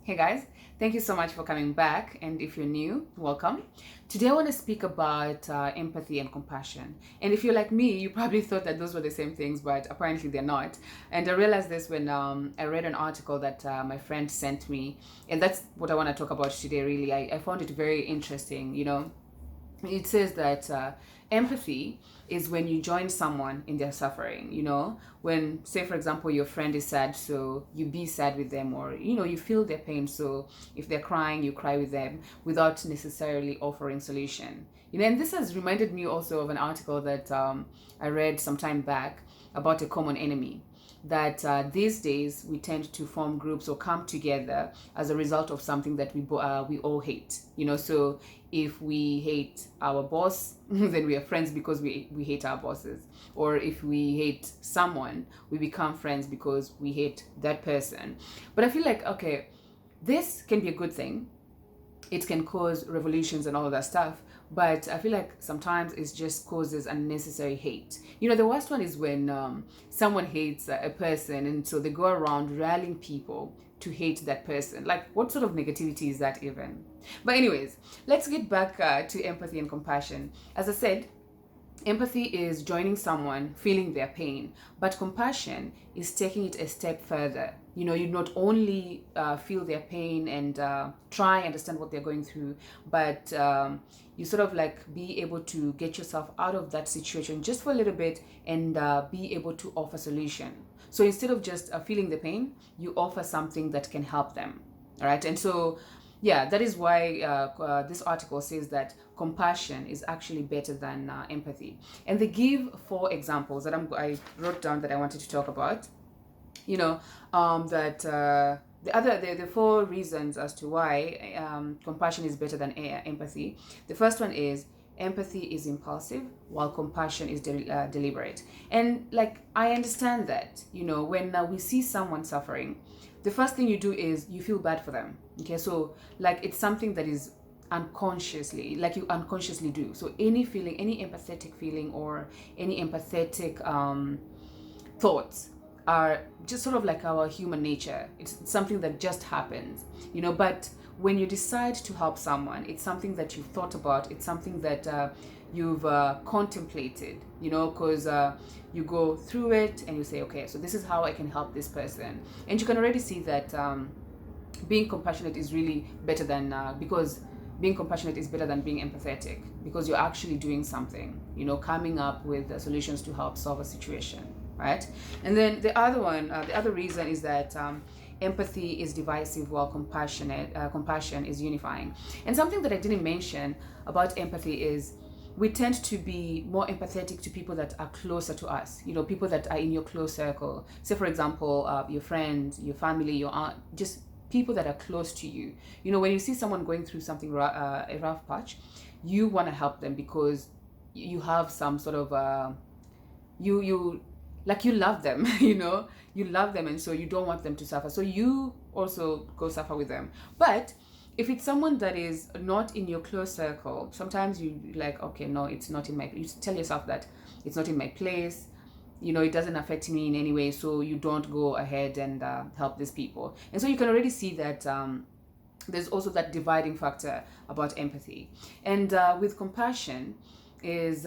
Hey guys, thank you so much for coming back. And if you're new, welcome. Today I want to speak about empathy and compassion. And if you're like me, you probably thought that those were the same things, but apparently they're not. And I realized this when I read an article that my friend sent me. And that's what I want to talk about today, really. I found it very interesting, it says that empathy is when you join someone in their suffering. When, say, for example, your friend is sad, so you be sad with them, or you feel their pain, so if they're crying, you cry with them without necessarily offering solution. And this has reminded me also of an article that I read some time back about a common enemy, that these days we tend to form groups or come together as a result of something that we all hate. So if we hate our boss, then we are friends because we hate our bosses. Or if we hate someone, we become friends because we hate that person. But I feel like, okay, this can be a good thing. It can cause revolutions and all of that stuff, but I feel like sometimes it just causes unnecessary hate. The worst one is when someone hates a person, and so they go around rallying people to hate that person. Like, what sort of negativity is that even? But anyways, let's get back to empathy and compassion. As I said, empathy is joining someone, feeling their pain, but compassion is taking it a step further. You not only feel their pain and try and understand what they're going through, but you sort of like be able to get yourself out of that situation just for a little bit and be able to offer solution. So instead of just feeling the pain, you offer something that can help them. All right. And so yeah, that is why this article says that compassion is actually better than empathy. And they give 4 examples that I wrote down that I wanted to talk about. That the 4 reasons as to why compassion is better than empathy. The first one is empathy is impulsive while compassion is deliberate. And like, I understand that, when we see someone suffering, the first thing you do is you feel bad for them. Okay, so like, it's something that is unconsciously, like, you unconsciously do. So any feeling, any empathetic feeling, or any empathetic thoughts are just sort of like our human nature. It's something that just happens, but when you decide to help someone, it's something that you've thought about. It's something that you've contemplated, because you go through it and you say, okay, so this is how I can help this person. And you can already see that being compassionate is really better than, because being compassionate is better than being empathetic, because you're actually doing something, coming up with solutions to help solve a situation, right? And then the other reason is that empathy is divisive while compassion is unifying. And something that I didn't mention about empathy is we tend to be more empathetic to people that are closer to us, people that are in your close circle. Say, for example, your friends, your family, your aunt, just people that are close to you. When you see someone going through something, a rough patch, you want to help them because you have some sort of you love them. You love them, and so you don't want them to suffer, so you also go suffer with them. But if it's someone that is not in your close circle, sometimes you like, okay, no, it's not in my, you tell yourself that it's not in my place, it doesn't affect me in any way, so you don't go ahead and help these people. And so you can already see that there's also that dividing factor about empathy. And with compassion is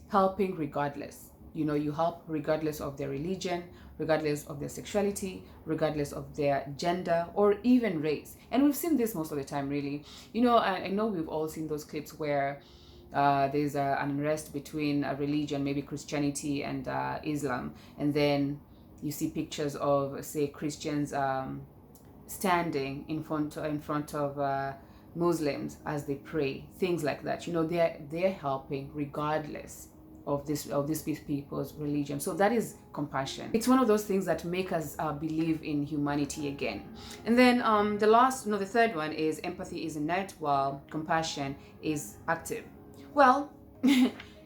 helping regardless. You help regardless of their religion, regardless of their sexuality, regardless of their gender, or even race. And we've seen this most of the time, really. I know we've all seen those clips where there's an unrest between a religion, maybe Christianity and Islam, and then you see pictures of, say, Christians standing in front of Muslims as they pray, things like that. They're helping regardless of these people's religion. So that is compassion. It's one of those things that make us believe in humanity again. And then the third one is empathy is innate while compassion is active. Well,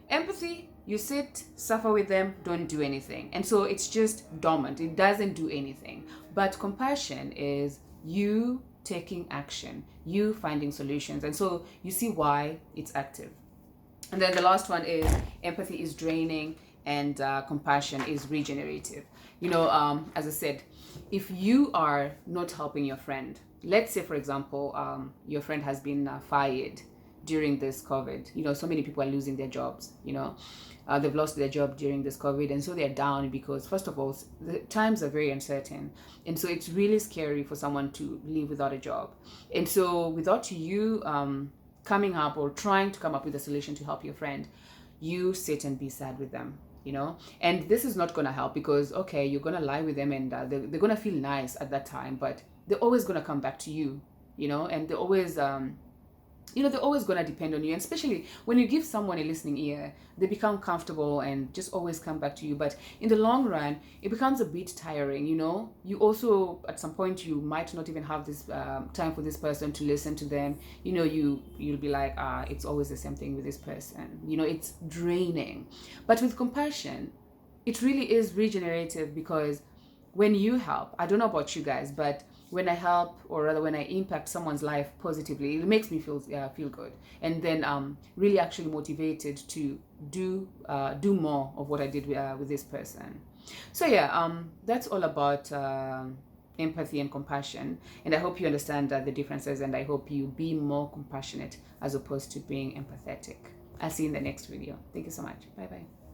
empathy, you sit, suffer with them, don't do anything, and so it's just dormant, it doesn't do anything. But compassion is you taking action, you finding solutions, and so you see why it's active. And then the last one is empathy is draining and compassion is regenerative. As I said, if you are not helping your friend, let's say, for example, your friend has been fired during this COVID. So many people are losing their jobs. They've lost their job during this COVID, and so they're down because, first of all, the times are very uncertain, and so it's really scary for someone to live without a job. And so, without you coming up or trying to come up with a solution to help your friend, you sit and be sad with them. And this is not going to help because, okay, you're going to lie with them, and they're going to feel nice at that time, but they're always going to come back to you, and they're always they're always going to depend on you. And especially when you give someone a listening ear, they become comfortable and just always come back to you. But in the long run, it becomes a bit tiring. You also, at some point, you might not even have this time for this person to listen to them. You'll be like, it's always the same thing with this person. It's draining. But with compassion, it really is regenerative, because when you help, I don't know about you guys, but when I help, or rather when I impact someone's life positively, it makes me feel good, and then really actually motivated to do more of what I did with this person. So yeah, that's all about empathy and compassion, and I hope you understand the differences, and I hope you be more compassionate as opposed to being empathetic. I'll see you in the next video. Thank you so much. Bye bye.